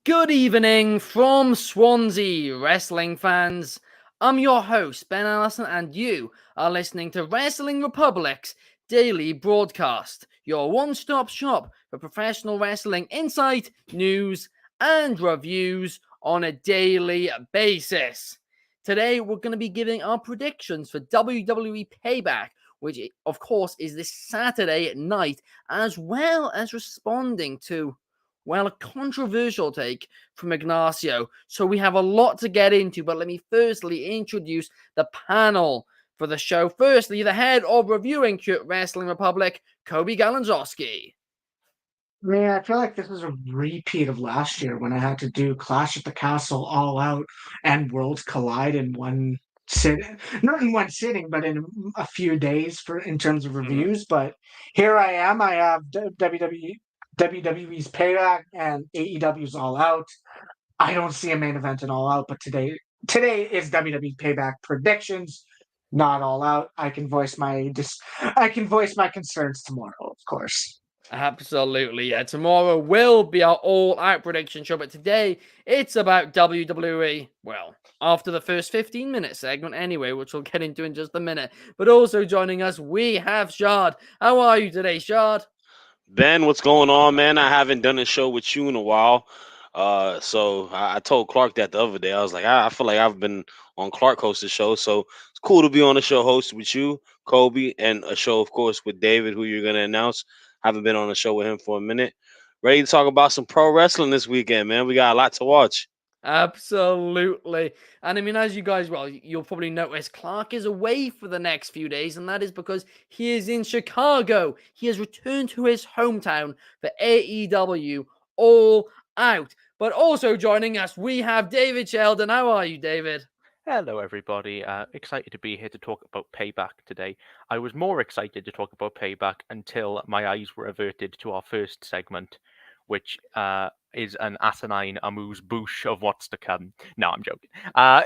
Good evening from Swansea, wrestling fans. I'm your host, Ben Allison, and you are listening to Wrestling Republic's daily broadcast, your one-stop shop for professional wrestling insight, news, and reviews on a daily basis. Today, we're going to be giving our predictions for WWE Payback, which, of course, is this Saturday night, as well as responding to a controversial take from Ignacio. So we have a lot to get into, but let me firstly introduce the panel for the show. Firstly, the head of reviewing Wrestling Republic, Coby Galenzoski. Man, I feel like this is a repeat of last year when I had to do Clash at the Castle All Out and Worlds Collide in one sitting. Not in one sitting, but in a few days in terms of reviews. But here I am. I have WWE's Payback and AEW's All Out. I don't see a main event in All Out, but today is WWE Payback predictions, not All Out. I can voice my concerns tomorrow, of course. Absolutely, yeah. Tomorrow will be our all-out prediction show, but today it's about WWE. Well, after the first 15-minute segment anyway, which we'll get into in just a minute. But also joining us, we have Shad. How are you today, Shad? Ben, what's going on, man? I haven't done a show with you in a while. So I told Clark that the other day. I was like, I feel like I've been on Clark hosted show, so it's cool to be on a show hosted with you, Coby, and a show, of course, with David, who you're going to announce. Haven't been on a show with him for a minute. Ready to talk about some pro wrestling this weekend, man. We got a lot to watch. Absolutely. And I mean, as you guys, well, you'll probably notice Clark is away for the next few days, and that is because he is in Chicago. He has returned to his hometown for AEW All Out. But also joining us, we have David Sheldon. How are you, David? Hello, everybody. Excited to be here to talk about Payback today. I was more excited to talk about Payback until my eyes were averted to our first segment, which is an asinine amuse-bouche of what's to come. No, I'm joking.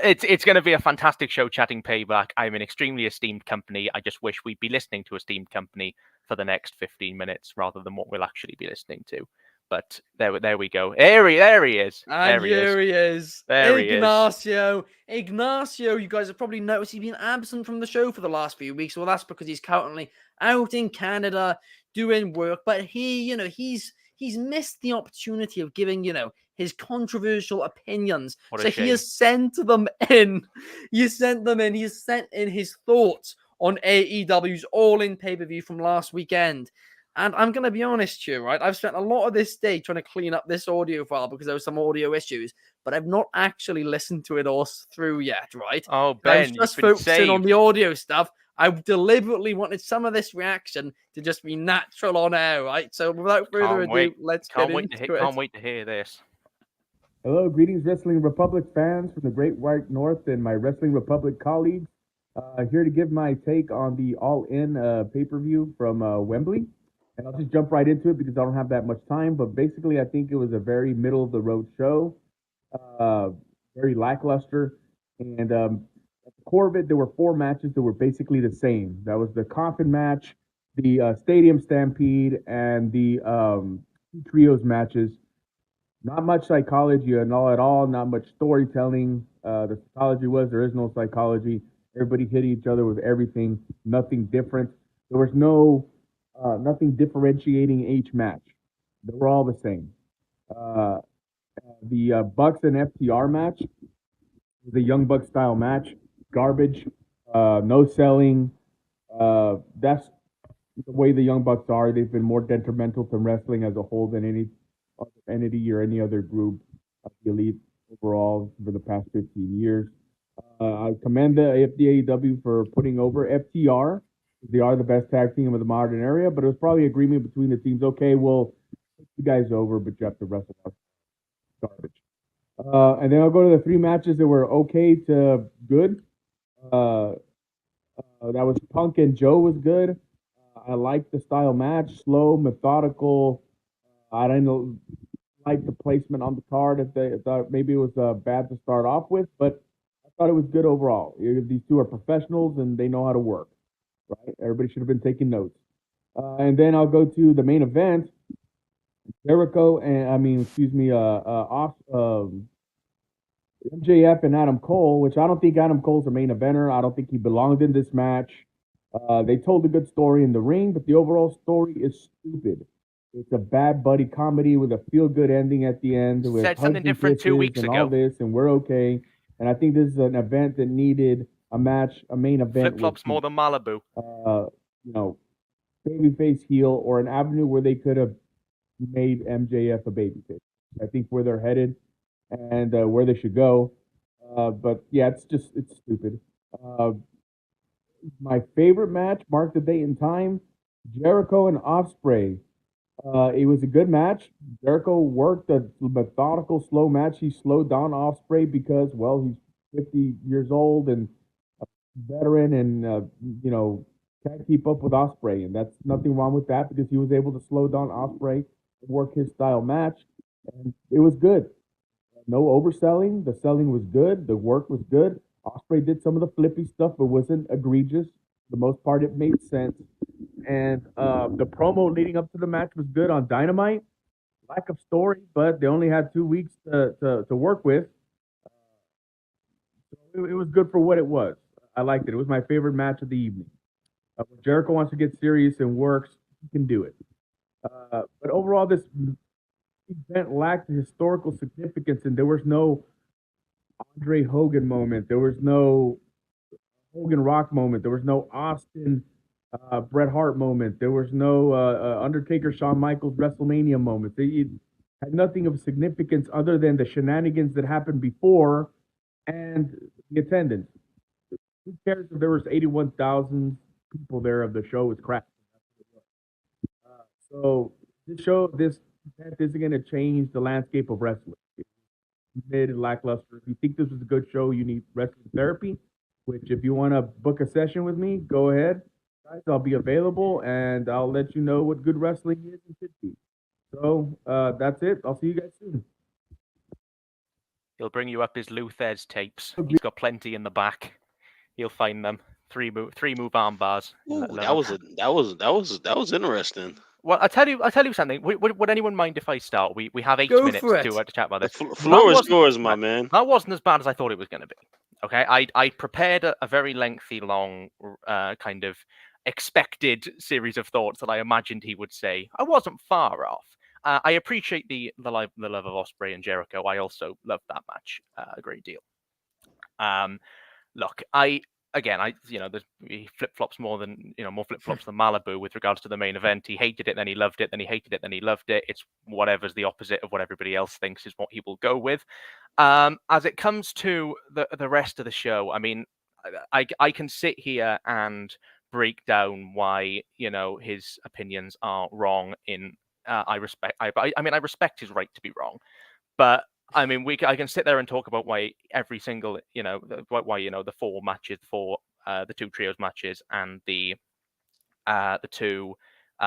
It's going to be a fantastic show chatting Payback. I'm an extremely esteemed company. I just wish we'd be listening to esteemed company for the next 15 minutes rather than what we'll actually be listening to. But there we go. There he is. And here he is. There he is. Ignacio, you guys have probably noticed he's been absent from the show for the last few weeks. Well, that's because he's currently out in Canada doing work. But he's missed the opportunity of giving, his controversial opinions. So he has sent them in. He sent in his thoughts on AEW's All-In pay-per-view from last weekend. And I'm going to be honest here, right? I've spent a lot of this day trying to clean up this audio file because there were some audio issues, but I've not actually listened to it all through yet, right? Oh, Ben, I was just focusing on the audio stuff. I deliberately wanted some of this reaction to just be natural on air, right? So without further ado, let's get into it. Can't wait to hear this. Hello, greetings, Wrestling Republic fans from the Great White North and my Wrestling Republic colleagues. Here to give my take on the All-In pay-per-view from Wembley. And I'll just jump right into it because I don't have that much time. But basically, I think it was a very middle-of-the-road show, very lackluster. And at the core of it, there were 4 matches that were basically the same. That was the coffin match, the stadium stampede, and the trios matches. Not much psychology at all, not much storytelling. The psychology was there is no psychology. Everybody hit each other with everything, nothing different. There was nothing differentiating each match. They were all the same. The Bucks and FTR match, the Young Bucks style match, garbage, no selling. That's the way the Young Bucks are. They've been more detrimental to wrestling as a whole than any other entity or any other group of the elite overall for the past 15 years. I commend the AEW for putting over FTR. They are the best tag team of the modern era, but it was probably agreement between the teams. Okay, we'll put you guys over, but you have to wrestle us. Garbage. And then I'll go to the 3 matches that were okay to good. That was Punk and Joe was good. I liked the style match, slow, methodical. I didn't like the placement on the card. If they thought maybe it was bad to start off with, but I thought it was good overall. These two are professionals and they know how to work. Right? Everybody should have been taking notes. And then I'll go to the main event. Jericho and MJF and Adam Cole, which I don't think Adam Cole's a main eventer. I don't think he belonged in this match. They told a good story in the ring, but the overall story is stupid. It's a bad buddy comedy with a feel-good ending at the end. With Said something different 2 weeks and ago. all this, and we're okay. And I think this is an event that needed a match, a main event. Flip-flops more than Malibu. Babyface heel, or an avenue where they could have made MJF a babyface. I think where they're headed and where they should go. But yeah, it's stupid. My favorite match, mark the date and time, Jericho and Ospreay. It was a good match. Jericho worked a methodical, slow match. He slowed down Ospreay because, well, he's 50 years old and a veteran and, can't keep up with Ospreay. And that's nothing wrong with that because he was able to slow down Ospreay and work his style match. And it was good. No overselling. The selling was good. The work was good. Ospreay did some of the flippy stuff, but wasn't egregious. For the most part, it made sense. And the promo leading up to the match was good on Dynamite. Lack of story, but they only had 2 weeks to work with. So it was good for what it was. I liked it. It was my favorite match of the evening. When Jericho wants to get serious and works, he can do it. But overall, this event lacked historical significance, and there was no Andre Hogan moment. There was no Hogan Rock moment. There was no Austin Bret Hart moment. There was no Undertaker Shawn Michaels WrestleMania moment. It had nothing of significance other than the shenanigans that happened before and the attendance. Who cares if there was 81,000 people there of the show was crap? So this event isn't going to change the landscape of wrestling. It's mid and lackluster. If you think this was a good show, you need wrestling therapy, which if you want to book a session with me, go ahead. Guys, I'll be available and I'll let you know what good wrestling is and should be. So that's it. I'll see you guys soon. He'll bring you up his Luthez tapes. He's got plenty in the back. He'll find them. Three move arm bars. Ooh, that was interesting. Well, I tell you something. Would anyone mind if I start? We have 8 minutes to chat about this. The floor is yours, my man. That wasn't as bad as I thought it was going to be. Okay, I prepared a very lengthy, long, kind of expected series of thoughts that I imagined he would say. I wasn't far off. I appreciate the love of Ospreay and Jericho. I also loved that match a great deal. Look, there's flip flops more flip flops than Malibu with regards to the main event. He hated it, then he loved it, then he hated it, then he loved it. It's whatever's the opposite of what everybody else thinks is what he will go with. As it comes to the rest of the show, I mean, I can sit here and break down why his opinions are wrong. I respect his right to be wrong, but I mean, I can sit there and talk about why every single, the 4 matches, the 2 trios matches, and the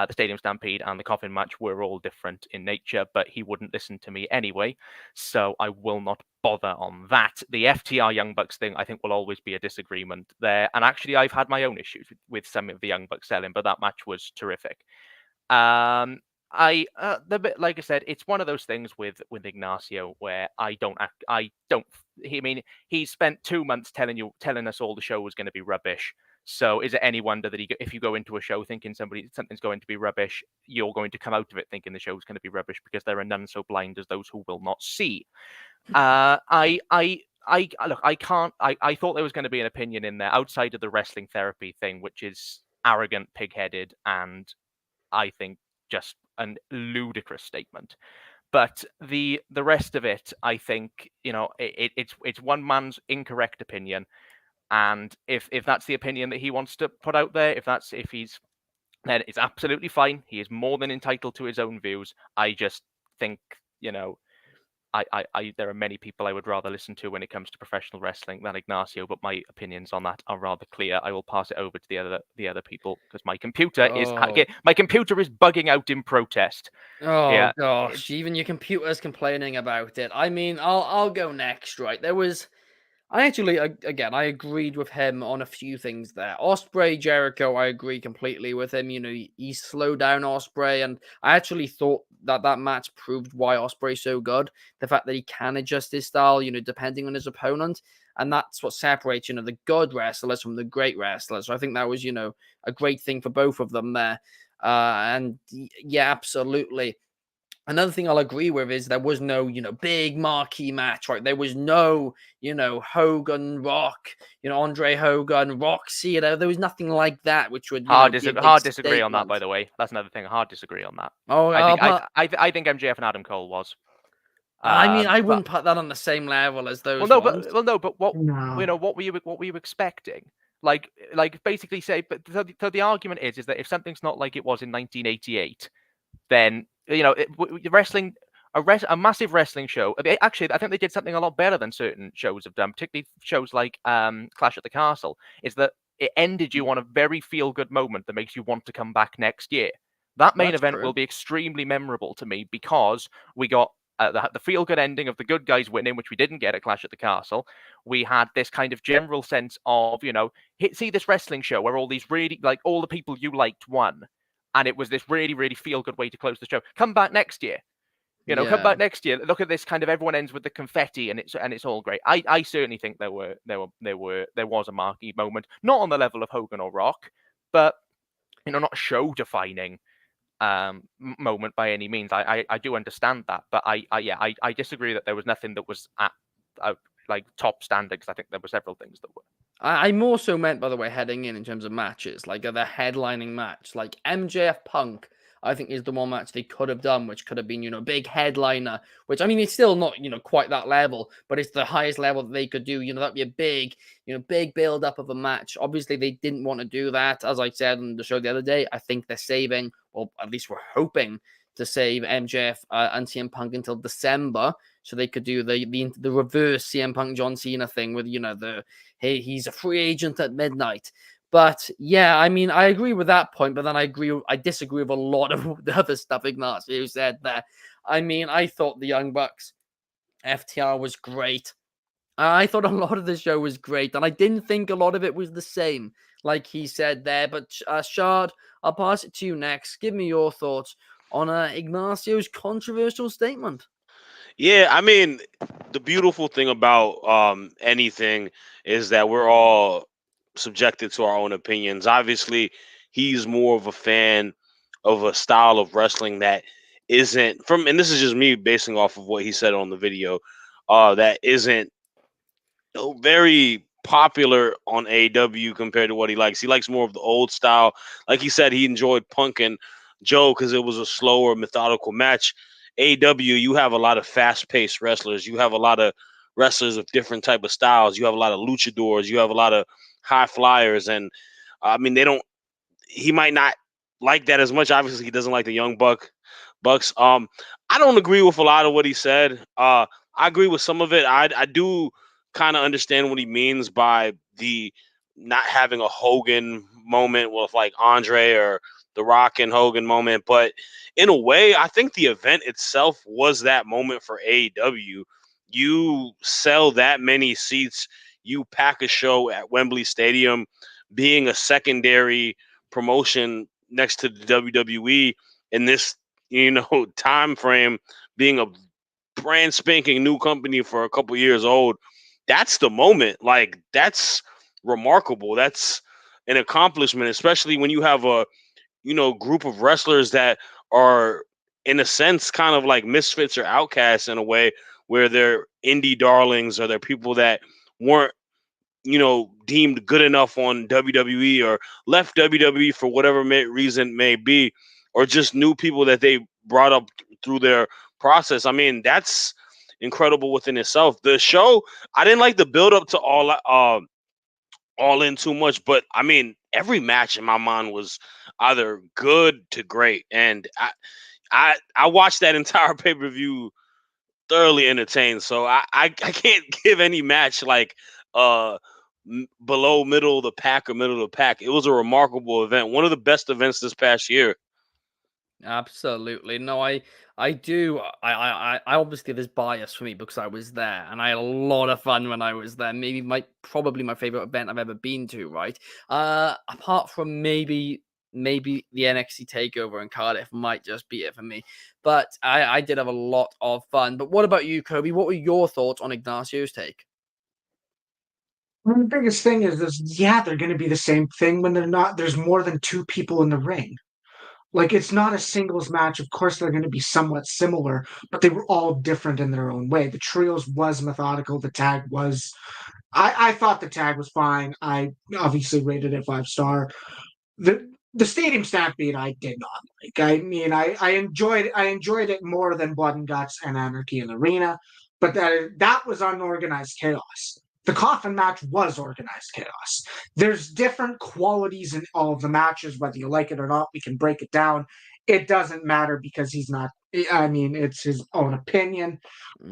Stadium Stampede and the Coffin match were all different in nature, but he wouldn't listen to me anyway, so I will not bother on that. The FTR Young Bucks thing, I think, will always be a disagreement there, and actually, I've had my own issues with some of the Young Bucks selling, but that match was terrific. Like I said, it's one of those things with Ignacio where he spent 2 months telling us all the show was going to be rubbish. So is it any wonder that if you go into a show thinking something's going to be rubbish, you're going to come out of it thinking the show's going to be rubbish, because there are none so blind as those who will not see. I thought there was going to be an opinion in there outside of the wrestling therapy thing, which is arrogant, pig-headed, and I think just a ludicrous statement. But the rest of it, I think, it's one man's incorrect opinion, and if that's the opinion that he wants to put out there, then it's absolutely fine. He is more than entitled to his own views. I just think, there are many people I would rather listen to when it comes to professional wrestling than Ignacio, but my opinions on that are rather clear. I will pass it over to the other people because my computer is bugging out in protest. Oh Yeah, gosh, even your computer's complaining about it. I mean, I'll go next, right? I actually, again, I agreed with him on a few things there. Osprey, Jericho, I agree completely with him. You know, he slowed down Osprey, and I actually thought that match proved why Osprey's so good. The fact that he can adjust his style, you know, depending on his opponent, and that's what separates, you know, the good wrestlers from the great wrestlers. So I think that was, you know, a great thing for both of them there. And yeah, absolutely. Another thing I'll agree with is there was no, you know, big marquee match, right? There was no, you know, Hogan, Rock, you know, Andre Hogan, Roxy. There was nothing like that, which would, you know, be a big hard disagree on that. statement. By the way, that's another thing. Hard disagree on that. Oh, I think MJF and Adam Cole was. I mean, I But wouldn't put that on the same level as those well, ones. but what No. you know, what were you expecting? Like basically say, but so the argument is that if something's not like it was in 1988, then you know wrestling. A massive wrestling show. Actually, I think they did something a lot better than certain shows have done, particularly shows like Clash at the Castle. Is that it ended you on a very feel-good moment that makes you want to come back next year. That main That's event true. will be extremely memorable to me because we got the feel-good ending of the good guys winning, which we didn't get at Clash at the Castle. We had this kind of general sense of, you know, see this wrestling show where all these really, like, all the people you liked won. And it was this really, really feel-good way to close the show. Come back next year. You know, come back next year. Look at this kind of everyone ends with the confetti and it's all great. I certainly think there was a marquee moment, not on the level of Hogan or Rock, but you know, not show defining moment by any means. I do understand that, but I disagree that there was nothing that was at like top standards. I think there were several things that were. I more so meant, by the way, heading in terms of matches, like the headlining match, like MJF Punk, I think is the one match they could have done, which could have been, you know, big headliner, which I mean, it's still not, you know, quite that level, but it's the highest level that they could do. You know, that'd be a big, you know, big build up of a match. Obviously, they didn't want to do that. As I said on the show the other day, I think they're saving, or at least we're hoping to save MJF and CM Punk until December, so they could do the reverse CM Punk John Cena thing with, you know, he's a free agent at midnight. But yeah, I mean, I agree with that point, but then I disagree with a lot of the other stuff Ignacio said there. I mean, I thought the Young Bucks FTR was great. I thought a lot of the show was great, and I didn't think a lot of it was the same, like he said there. But Shad, I'll pass it to you next. Give me your thoughts on Ignacio's controversial statement. Yeah, I mean, the beautiful thing about anything is that we're all subjected to our own opinions. Obviously, he's more of a fan of a style of wrestling that isn't from, and this is just me basing off of what he said on the video, that isn't very popular on AEW compared to what he likes. He likes more of the old style. Like he said, he enjoyed Punk and Joe because it was a slower, methodical match. AEW, you have a lot of fast-paced wrestlers. You have a lot of wrestlers of different type of styles. You have a lot of luchadors. You have a lot of high flyers, and I mean, they don't. He might not like that as much. Obviously, he doesn't like the Young Bucks. I don't agree with a lot of what he said. I agree with some of it. I do kind of understand what he means by the not having a Hogan moment with like Andre or the Rock and Hogan moment, but in a way, I think the event itself was that moment for AEW. You sell that many seats, you pack a show at Wembley Stadium, being a secondary promotion next to the WWE in this, you know, time frame, being a brand spanking new company for a couple years old. That's the moment. Like, that's remarkable. That's an accomplishment, especially when you have a, you know, group of wrestlers that are in a sense kind of like misfits or outcasts in a way, where they're indie darlings or they're people that weren't, you know, deemed good enough on WWE or left WWE for whatever reason may be, or just new people that they brought up through their process. I mean, that's incredible within itself. The show, I didn't like the build up to all in too much, but I mean, every match in my mind was either good to great, and I watched that entire pay per view thoroughly entertained. So I can't give any match like below middle of the pack or middle of the pack. It was a remarkable event, one of the best events this past year. Absolutely. No, I do. I obviously there's bias for me because I was there and I had a lot of fun when I was there. Probably my favorite event I've ever been to, right? Apart from maybe the NXT takeover in Cardiff might just be it for me. But I did have a lot of fun. But what about you, Coby? What were your thoughts on Ignacio's take? Well, the biggest thing is they're going to be the same thing when they're not. There's more than two people in the ring. Like, it's not a singles match. Of course, they're going to be somewhat similar, but they were all different in their own way. The trios was methodical. The tag was. I thought the tag was fine. I obviously rated it 5-star. The Stadium Stampede I did not like. I mean, I enjoyed it more than Blood and Guts and Anarchy in the Arena, but that was unorganized chaos. The coffin match was organized chaos. There's different qualities in all of the matches, whether you like it or not. We can break it down. It doesn't matter because he's not. I mean, it's his own opinion.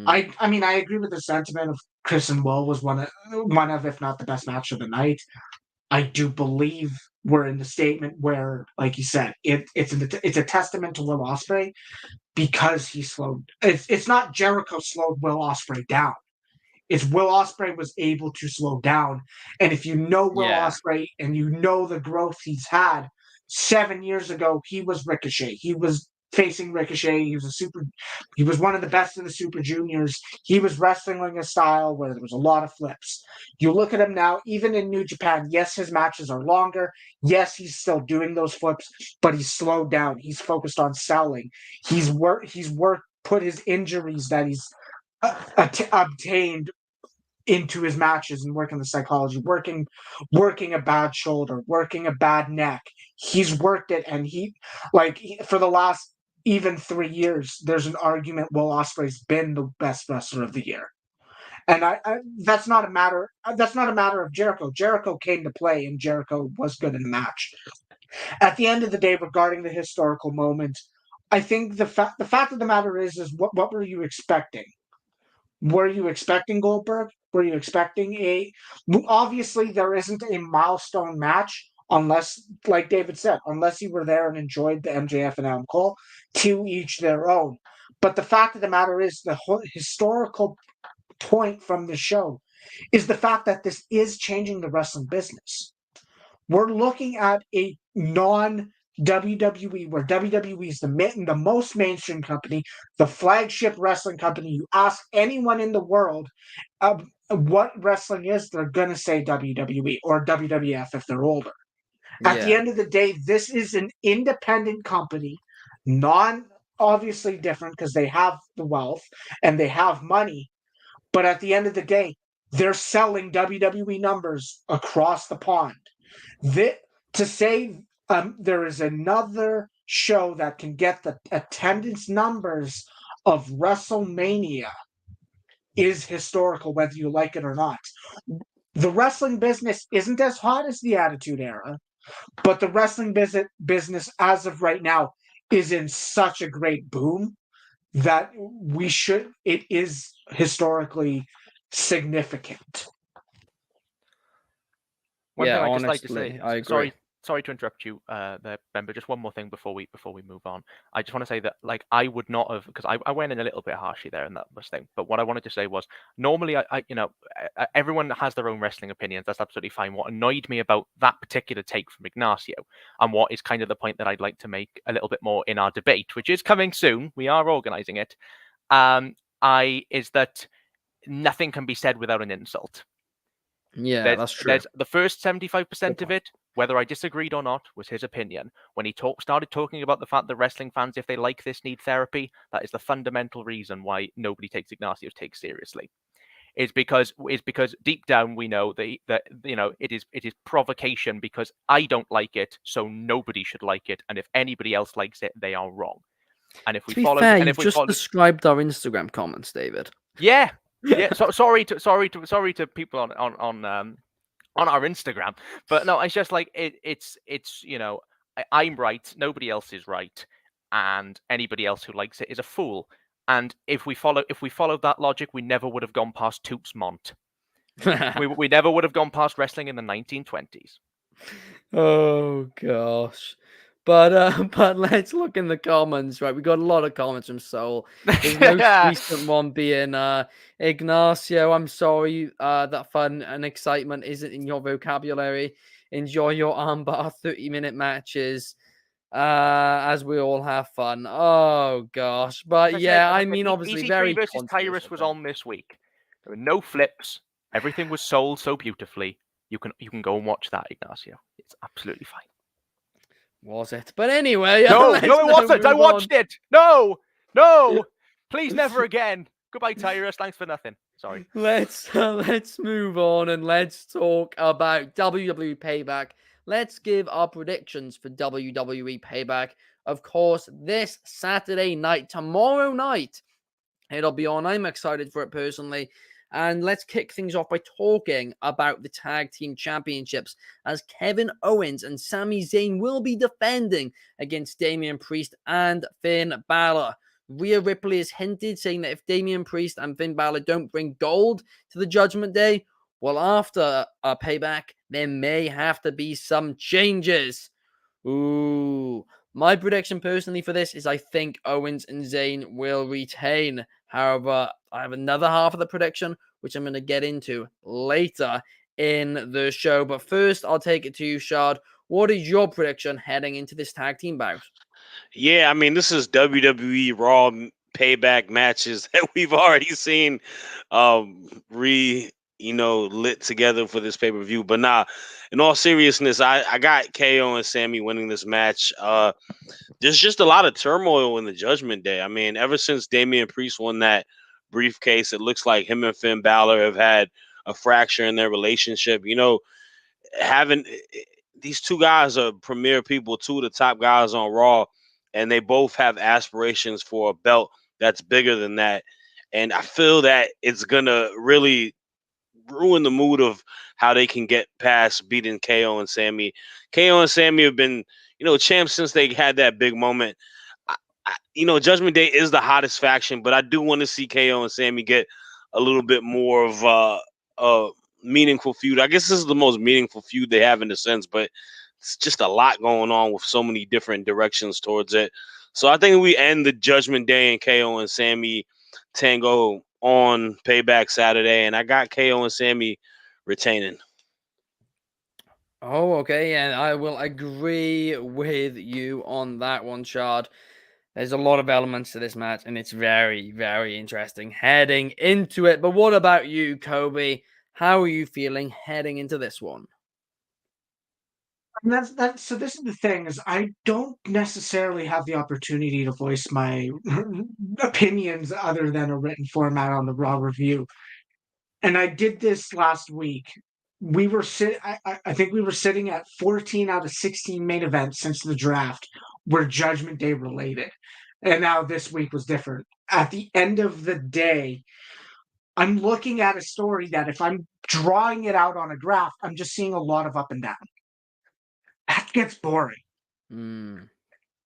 I mean, I agree with the sentiment of Chris and Will was one of, if not the best match of the night. I do believe we're in the statement where, like you said, it's a testament to Will Ospreay because he slowed. It's not Jericho slowed Will Ospreay down. It's Will Ospreay was able to slow down, and if you know Will Ospreay and you know the growth he's had, 7 years ago he was Ricochet. He was facing Ricochet. He was one of the best in the Super Juniors. He was wrestling a style where there was a lot of flips. You look at him now, even in New Japan, yes, his matches are longer. Yes, he's still doing those flips, but he's slowed down. He's focused on selling. He's put his injuries that he's obtained into his matches and working the psychology, working a bad shoulder, working a bad neck. He's worked it, and for the last even 3 years, there's an argument Will Ospreay's been the best wrestler of the year. And that's not a matter of Jericho. Jericho came to play, and Jericho was good in the match. At the end of the day, regarding the historical moment, I think the fact of the matter is what were you expecting? Were you expecting Goldberg? Were you expecting obviously there isn't a milestone match unless, like David said, unless you were there and enjoyed the MJF and Adam Cole, to each their own. But the fact of the matter is the historical point from the show is the fact that this is changing the wrestling business. We're looking at a non-WWE, where WWE is the most mainstream company, the flagship wrestling company. You ask anyone in the world what wrestling is, they're going to say WWE or WWF if they're older. At the end of the day, this is an independent company, obviously different because they have the wealth and they have money. But at the end of the day, they're selling WWE numbers across the pond. To say there is another show that can get the attendance numbers of WrestleMania is historical, whether you like it or not. The wrestling business isn't as hot as the Attitude Era, but the wrestling business as of right now is in such a great boom that it is historically significant. One thing I'd honestly, just like to say, I agree. Sorry to interrupt you there, Ben, but just one more thing before we move on. I just want to say that, like, I would not have, because I went in a little bit harshly there in that thing. But what I wanted to say was, normally, everyone has their own wrestling opinions. That's absolutely fine. What annoyed me about that particular take from Ignacio, and what is kind of the point that I'd like to make a little bit more in our debate, which is coming soon. We are organizing it. Is that nothing can be said without an insult. Yeah, that's true. There's the first 75% of it, whether I disagreed or not, was his opinion. When he started talking about the fact that wrestling fans, if they like this, need therapy, that is the fundamental reason why nobody takes Ignacio's take seriously. Is because deep down we know that it is provocation, because I don't like it, so nobody should like it, and if anybody else likes it, they are wrong. And if we follow, and if we just described our Instagram comments, David. Yeah. So sorry to people on our Instagram, but no, it's just like it's I'm right, nobody else is right, and anybody else who likes it is a fool. And if we followed that logic, we never would have gone past Toops Mont. we never would have gone past wrestling in the 1920s. Oh gosh. But let's look in the comments, right? We got a lot of comments from Soul. His most recent one being Ignacio, I'm sorry that fun and excitement isn't in your vocabulary. Enjoy your armbar 30-minute matches. As we all have fun. Oh gosh. But yeah, I mean obviously very EC3 versus Tyrus was on this week. There were no flips. Everything was sold so beautifully. You can go and watch that, Ignacio. It's absolutely fine. Was it? But anyway, no, it wasn't. I watched it. No, please, never again. Goodbye, Tyrus. Thanks for nothing. Sorry. Let's move on and let's talk about WWE Payback. Let's give our predictions for WWE Payback. Of course, this Saturday night, tomorrow night, it'll be on. I'm excited for it personally. And let's kick things off by talking about the Tag Team Championships, as Kevin Owens and Sami Zayn will be defending against Damian Priest and Finn Balor. Rhea Ripley has hinted, saying that if Damian Priest and Finn Balor don't bring gold to the Judgment Day, well, after a Payback, there may have to be some changes. Ooh. My prediction personally for this is I think Owens and Zayn will retain. However, I have another half of the prediction, which I'm going to get into later in the show. But first, I'll take it to you, Shad. What is your prediction heading into this tag team bout? Yeah, I mean, this is WWE Raw Payback matches that we've already seen lit together for this pay-per-view. But nah, in all seriousness, I got KO and Sammy winning this match. There's just a lot of turmoil in the Judgment Day. I mean, ever since Damian Priest won that briefcase, it looks like him and Finn Balor have had a fracture in their relationship. Having these two guys are premier people, two of the top guys on Raw, and they both have aspirations for a belt that's bigger than that. And I feel that it's gonna really ruin the mood of how they can get past beating KO and Sammy. KO and Sammy have been, champs since they had that big moment. Judgment Day is the hottest faction, but I do want to see KO and Sammy get a little bit more of a meaningful feud. I guess this is the most meaningful feud they have in a sense, but it's just a lot going on with so many different directions towards it. So I think we end the Judgment Day and KO and Sammy Tango on Payback Saturday, and I got KO and Sammy retaining. Oh, okay, and I will agree with you on that one, Shard. There's a lot of elements to this match, and it's very, very interesting heading into it. But what about you, Coby? How are you feeling heading into this one? And so this is the thing, is I don't necessarily have the opportunity to voice my opinions other than a written format on the Raw review. And I did this last week. We were I think we were sitting at 14 out of 16 main events since the draft were Judgment Day related. And now this week was different. At the end of the day, I'm looking at a story that if I'm drawing it out on a graph, I'm just seeing a lot of up and down. That gets boring. In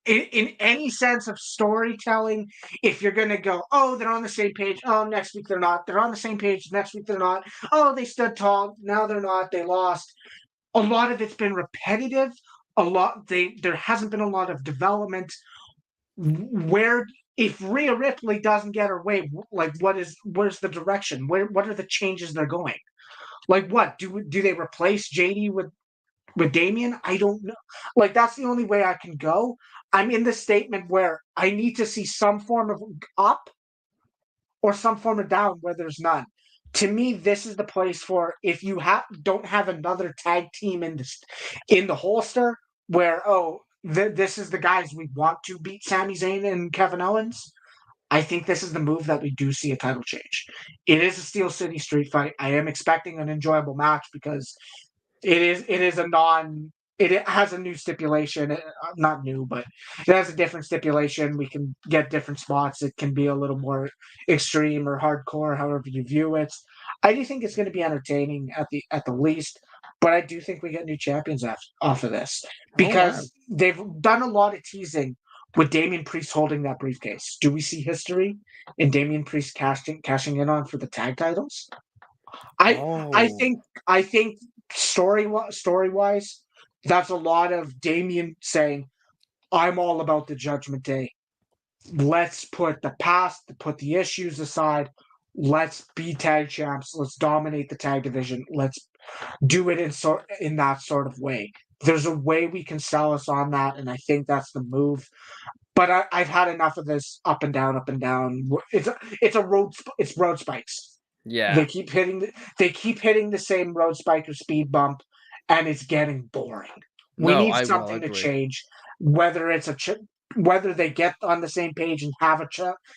any sense of storytelling, if you're going to go, oh, they're on the same page. Oh, next week they're not. They're on the same page. Next week they're not. Oh, they stood tall. Now they're not. They lost. A lot of it's been repetitive. There hasn't been a lot of development. Where if Rhea Ripley doesn't get her way, like where's the direction? What are the changes they're going? Like what do they replace JD with Damian? I don't know. Like that's the only way I can go. I'm in the statement where I need to see some form of up or some form of down where there's none. To me, this is the place for if you don't have another tag team in the holster where this is the guys we want to beat Sami Zayn and Kevin Owens. I think this is the move that we do see a title change. It is a Steel City street fight. I am expecting an enjoyable match because it has a new stipulation, not new, but it has a different stipulation. We can get different spots. It can be a little more extreme or hardcore, however you view it. I do think it's going to be entertaining at the least, but I do think we get new champions off of this because they've done a lot of teasing with Damian Priest holding that briefcase. Do we see history in Damian Priest cashing in on for the tag titles? I think story wise, that's a lot of Damian saying, "I'm all about the Judgment Day. Let's put the past, put the issues aside. Let's be tag champs. Let's dominate the tag division. Let's do it in that sort of way." There's a way we can sell us on that, and I think that's the move. But I've had enough of this up and down, up and down. It's road spikes. Yeah. They keep hitting the same road spike or speed bump, and it's getting boring. We No, need I will something to agree. change. Whether it's whether they get on the same page and have a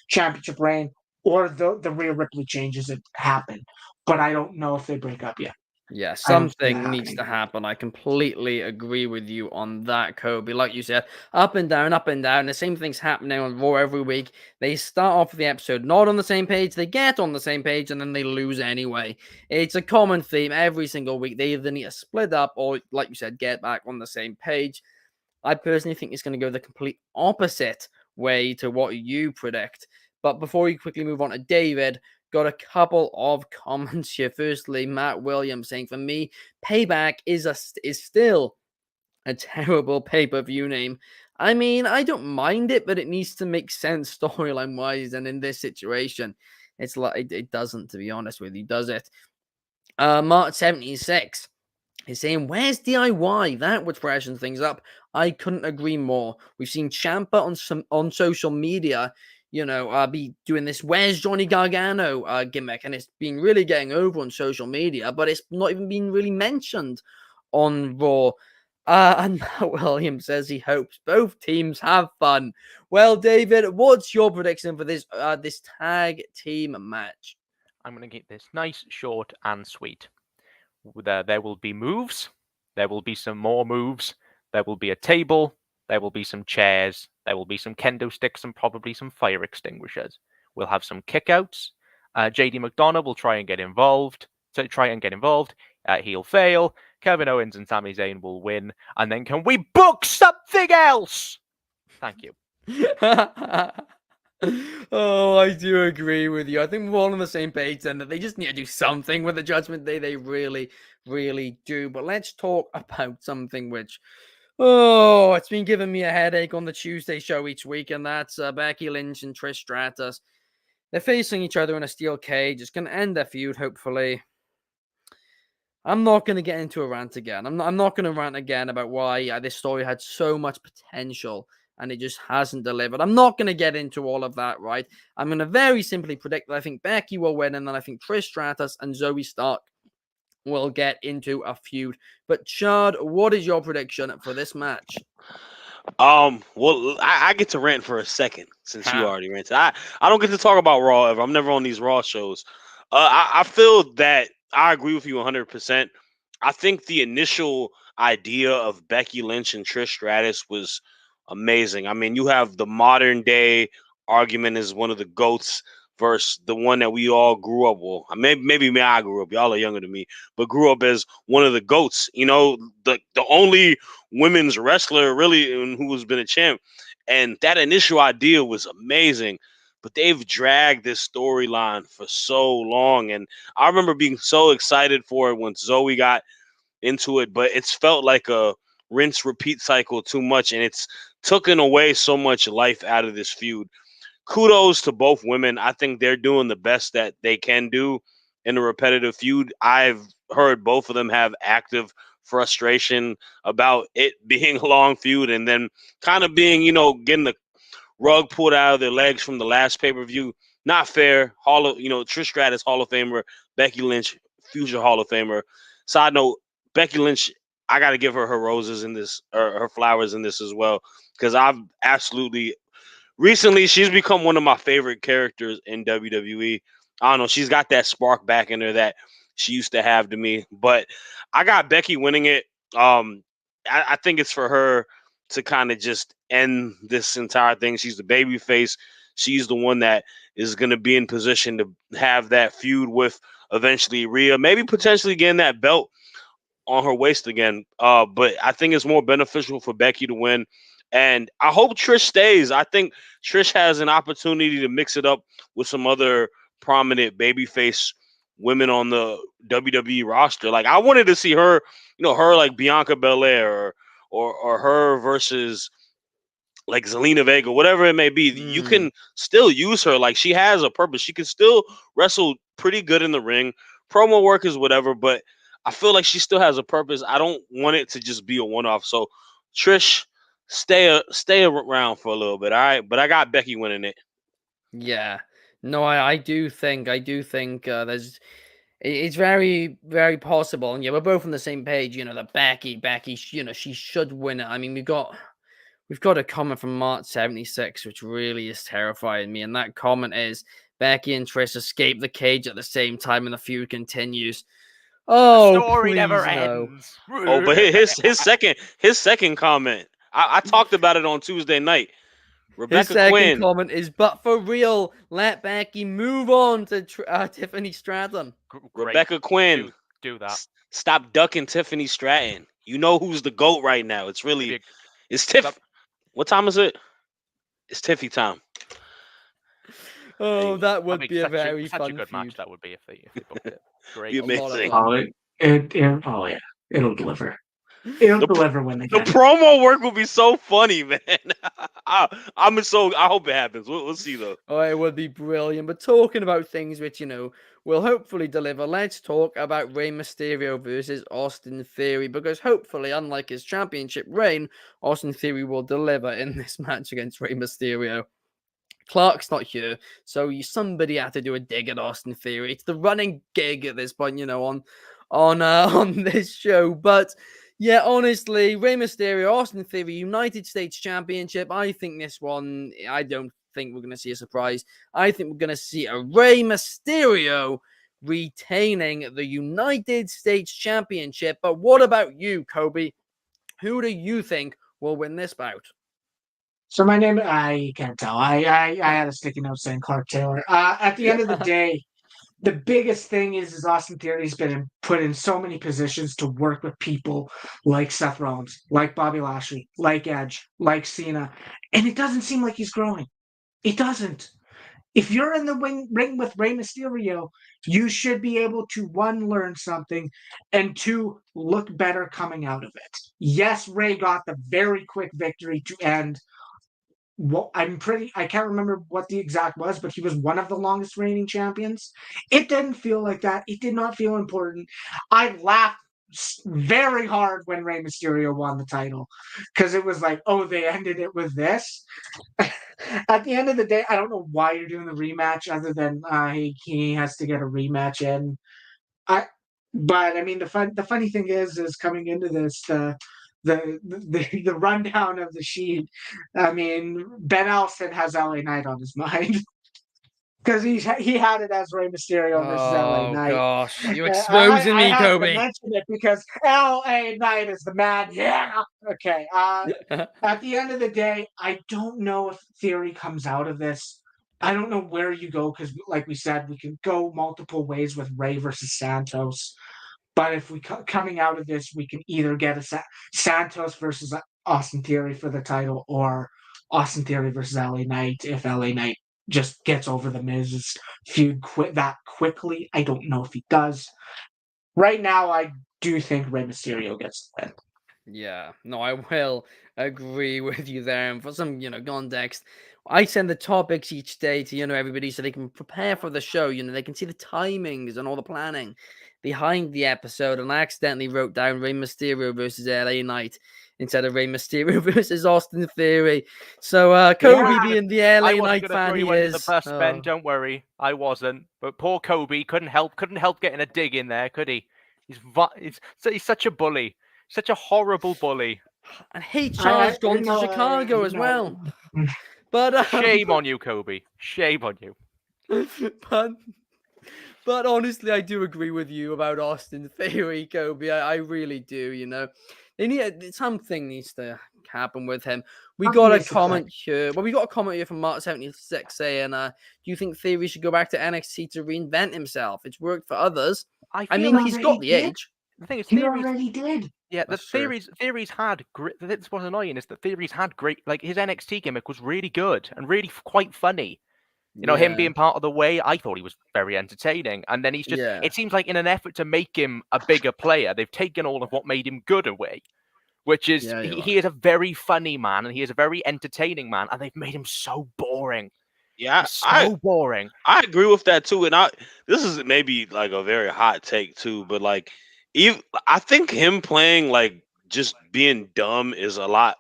championship reign, or the Rhea Ripley changes it happen. But I don't know if they break up yet. Yeah, I don't see that something needs to happening. happen. I completely agree with you on that, Coby. Like you said, up and down, up and down. The same thing's happening on Raw every week. They start off the episode not on the same page, they get on the same page, and then they lose anyway. It's a common theme every single week. They either need to split up or, like you said, get back on the same page. I personally think it's going to go the complete opposite way to what you predict. But before we quickly move on to David, got a couple of comments here. Firstly, Matt Williams saying, for me, Payback is still a terrible pay-per-view name. I mean, I don't mind it, but it needs to make sense storyline-wise, and in this situation, it's like it doesn't, to be honest with you, does it? Mark76 is saying, where's DIY? That would freshen things up. I couldn't agree more. We've seen Ciampa on social media, be doing this "Where's Johnny Gargano" gimmick, and it's been really getting over on social media, but it's not even been really mentioned on Raw. And Matt Williams says he hopes both teams have fun. Well, David, what's your prediction for this tag team match? I'm going to keep this nice, short, and sweet. There will be moves. There will be some more moves. There will be a table. There will be some chairs. There will be some kendo sticks and probably some fire extinguishers. We'll have some kickouts. JD McDonough will try and get involved. He'll fail. Kevin Owens and Sami Zayn will win. And then can we book something else? Thank you. Oh, I do agree with you. I think we're all on the same page then that they just need to do something with the Judgment Day. They really, really do. But let's talk about something which, it's been giving me a headache on the Tuesday show each week, and that's Becky Lynch and Trish Stratus. They're facing each other in a steel cage. It's going to end their feud, hopefully. I'm not going to get into a rant again. I'm not going to rant again about why this story had so much potential and it just hasn't delivered. I'm not going to get into all of that, right? I'm going to very simply predict that I think Becky will win, and then I think Trish Stratus and Zoe Stark will get into a feud. But Shad, what is your prediction for this match? Well, I get to rant for a second since you already ranted. I don't get to talk about Raw ever. I'm never on these Raw shows. I feel that I agree with you 100%. I think the initial idea of Becky Lynch and Trish Stratus was amazing. I mean, you have the modern day argument as one of the GOATs versus the one that we all grew up with. Maybe me, I grew up. Y'all are younger than me, but grew up as one of the GOATs. The only women's wrestler really who has been a champ. And that initial idea was amazing. But they've dragged this storyline for so long. And I remember being so excited for it when Zoe got into it, but it's felt like a rinse repeat cycle too much, and it's taken away so much life out of this feud. Kudos to both women. I think they're doing the best that they can do in a repetitive feud. I've heard both of them have active frustration about it being a long feud and then kind of being, getting the rug pulled out of their legs from the last pay-per-view. Not fair. Trish Stratus, Hall of Famer. Becky Lynch, future Hall of Famer. Side note, Becky Lynch, I got to give her roses in this, or her flowers in this as well, because I've recently, she's become one of my favorite characters in WWE. I don't know. She's got that spark back in her that she used to have to me. But I got Becky winning it. I think it's for her to kind of just end this entire thing. She's the baby face. She's the one that is going to be in position to have that feud with eventually Rhea, maybe potentially getting that belt on her waist again. But I think it's more beneficial for Becky to win. And I hope Trish stays. I think Trish has an opportunity to mix it up with some other prominent babyface women on the WWE roster. Like I wanted to see her, her like Bianca Belair or her versus like Zelina Vega, whatever it may be. You can still use her. Like she has a purpose. She can still wrestle pretty good in the ring. Promo work is whatever, but I feel like she still has a purpose. I don't want it to just be a one-off. So Trish, stay around for a little bit, all right? But I got Becky winning it. Yeah. No, I do think there's it's very, very possible. And yeah, we're both on the same page, that Becky, she should win it. I mean, we've got a comment from Mart76, which really is terrifying me. And that comment is Becky and Trish escape the cage at the same time and the feud continues. Oh, the story please never no. ends. Oh, but his second comment. I talked about it on Tuesday night. His Rebecca second Quinn. comment is, but for real, let Becky move on to Tiffany Stratton. Rebecca Quinn. Do that. Stop ducking Tiffany Stratton. You know who's the GOAT right now. It's really, it's Tiff. What time is it? It's Tiffy time. Oh, that would be a very such fun a good feud. match. That would be if they booked it. Great. Be amazing. Oh yeah, it'll deliver. It'll deliver when they the get it. promo work will be so funny, man. I hope it happens. We'll see though. Oh, it would be brilliant. But talking about things which, will hopefully deliver, let's talk about Rey Mysterio versus Austin Theory. Because hopefully, unlike his championship reign, Austin Theory will deliver in this match against Rey Mysterio. Clark's not here, so somebody had to do a dig at Austin Theory. It's the running gig at this point, on this show. But yeah, honestly, Rey Mysterio, Austin Theory, United States Championship. I think this one, I don't think we're going to see a surprise. I think we're going to see a Rey Mysterio retaining the United States Championship. But what about you, Coby? Who do you think will win this bout? So my name, I can't tell. I had a sticky note saying Clark Taylor. At the end of the day, the biggest thing is Austin Theory's been put in so many positions to work with people like Seth Rollins, like Bobby Lashley, like Edge, like Cena, and it doesn't seem like he's growing. It doesn't. If you're in the ring with Rey Mysterio, you should be able to, one, learn something, and two, look better coming out of it. Yes, Rey got the very quick victory to end. Well, I can't remember what the exact was, but he was one of the longest reigning champions. It didn't feel like that. It did not feel important. I laughed very hard when Rey Mysterio won the title because it was like, oh, they ended it with this. At the end of the day, I don't know why you're doing the rematch other than he has to get a rematch in. But I mean, the funny thing is coming into this, the rundown of the sheet. I mean, Ben Allison has LA Knight on his mind because he had it as Rey Mysterio versus LA Knight. Oh gosh, you're exposing me, I have to Coby. mention it because LA Knight is the man. Yeah. Okay. At the end of the day, I don't know if Theory comes out of this. I don't know where you go because, like we said, we can go multiple ways with Rey versus Santos. But if we coming out of this, we can either get a Santos versus Austin Theory for the title, or Austin Theory versus LA Knight if LA Knight just gets over the Miz's feud that quickly. I don't know if he does. Right now, I do think Rey Mysterio gets the win. Yeah, no, I will agree with you there. And for some, context, I send the topics each day to, everybody so they can prepare for the show. They can see the timings and all the planning behind the episode. And I accidentally wrote down Rey Mysterio versus LA Knight instead of Rey Mysterio versus Austin Theory. So Coby being the LA Knight fan he is. The bus, Ben, don't worry, I wasn't. But poor Coby couldn't help getting a dig in there, could he? He's such a bully. Such a horrible bully. And HR's gone to Chicago as well. But shame on you, Coby. Shame on you. But honestly, I do agree with you about Austin Theory, Coby. I really do. Something needs to happen with him. We got a comment here. Well, we got a comment here from Mark76 saying, do you think Theory should go back to NXT to reinvent himself? It's worked for others. I mean, he's got the age. The thing is, He theories. already did. Yeah, the That's true. theories had great. That's what's annoying is that theories had great. Like his NXT gimmick was really good and really quite funny. You know, him Yeah. being part of the way, I thought he was very entertaining. And then he's just. Yeah. It seems like in an effort to make him a bigger player, they've taken all of what made him good away. Which is Yeah, you're he is a very funny man and he is a very entertaining man, and they've made him so boring. Yeah, He's so boring. I agree with that too, and this is maybe like a very hot take too, but like even I think him playing like just being dumb is a lot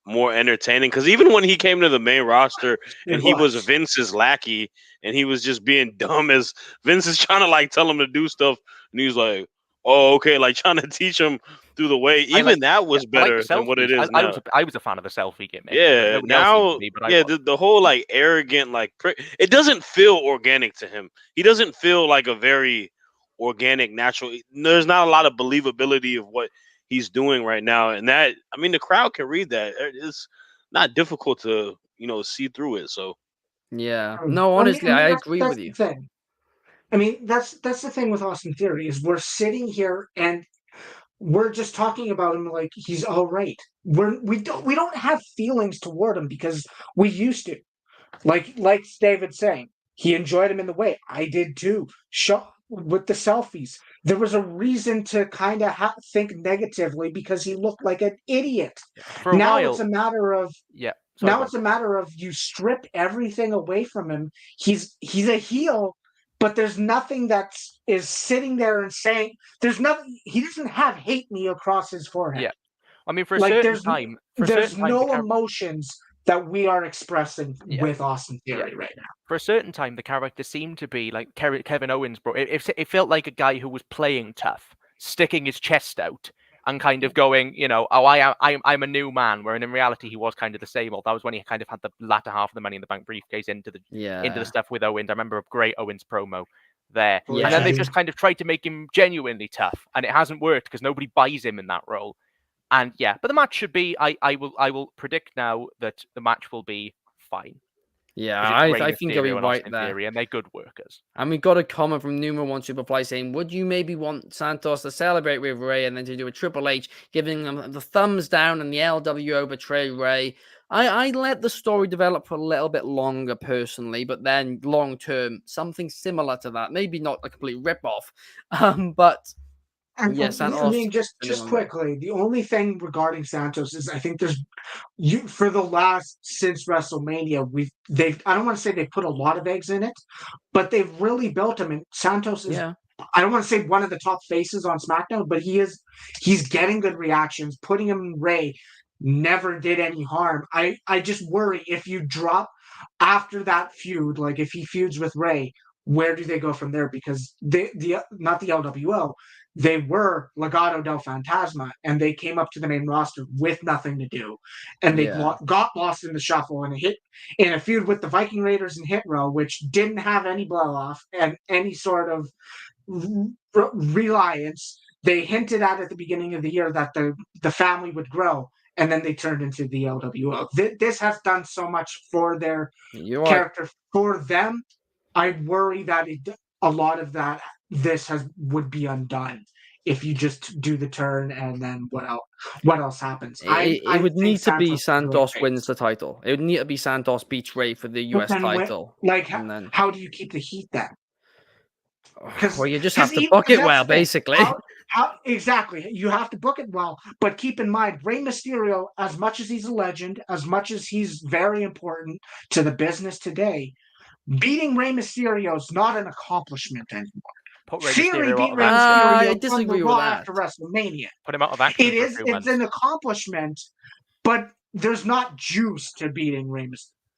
more entertaining because even when he came to the main roster and he was Vince's lackey and he was just being dumb as Vince is trying to like tell him to do stuff and he's like, oh okay, like trying to teach him through the way. Even that was I like better the than what it selfies. is I now. was a fan of the selfie gimmick. Yeah, Nobody else seemed to now, be, but I yeah, was. the whole like arrogant, like it doesn't feel organic to him. He doesn't feel like a very organic, natural. There's not a lot of believability of what he's doing right now, and that I mean, the crowd can read that. It's not difficult to see through it. So Yeah. No, honestly, I agree that's with the you. thing. I mean, that's the thing with Austin Theory is we're sitting here and we're just talking about him like he's all right. We don't have feelings toward him because we used to. Like David saying, he enjoyed him in the way. I did too. With the selfies, there was a reason to kind of think negatively because he looked like an idiot. For a Now while, it's a matter of yeah. Sorry, now it's a matter of you strip everything away from him. He's a heel, but there's nothing that is sitting there and saying there's nothing. He doesn't have hate me across his forehead. Yeah. I mean, for a Like certain time, there's no emotions that we are expressing with Austin Theory right now. For a certain time, the character seemed to be like Kevin Owens, bro. It felt like a guy who was playing tough, sticking his chest out, and kind of going, oh, I'm a new man. Where in reality, he was kind of the same old. That was when he kind of had the latter half of the Money in the Bank briefcase into the stuff with Owens. I remember a great Owens promo there, and then they've just kind of tried to make him genuinely tough, and it hasn't worked because nobody buys him in that role. And yeah, but the match should be. I will predict now that the match will be fine. Yeah, I think you'll be right there. Theory, and they're good workers. And we got a comment from Numero One Superfly saying, "Would you maybe want Santos to celebrate with Ray and then to do a Triple H, giving them the thumbs down and the LWO betray Ray?" I let the story develop for a little bit longer personally, but then long term, something similar to that. Maybe not a complete ripoff, but. Yes, I mean, just quickly, the only thing regarding Santos is I think there's for the last since WrestleMania, I don't want to say they put a lot of eggs in it, but they've really built him. And Santos is I don't want to say one of the top faces on SmackDown, but he's getting good reactions. Putting him in Ray never did any harm. I just worry if you drop after that feud, like if he feuds with Ray, where do they go from there? Because not the LWO. They were Legado del Fantasma, and they came up to the main roster with nothing to do, and they got lost in the shuffle and hit in a feud with the Viking Raiders and Hit Row, which didn't have any blow off and any sort of reliance. They hinted at the beginning of the year that the family would grow, and then they turned into the LWO. This has done so much for their character for them. I worry that a lot of that would be undone if you just do the turn and then what else happens? It would need to be Santos wins the title. It would need to be Santos beats Ray for the US title. How do you keep the heat then? Well, you just have to book it well, basically. Exactly. You have to book it well, but keep in mind, Rey Mysterio, as much as he's a legend, as much as he's very important to the business today, beating Rey Mysterio is not an accomplishment anymore. Theory beat Rey Mysterio on the Raw after WrestleMania. Put him out of action. It's an accomplishment, but there's not juice to beating Rey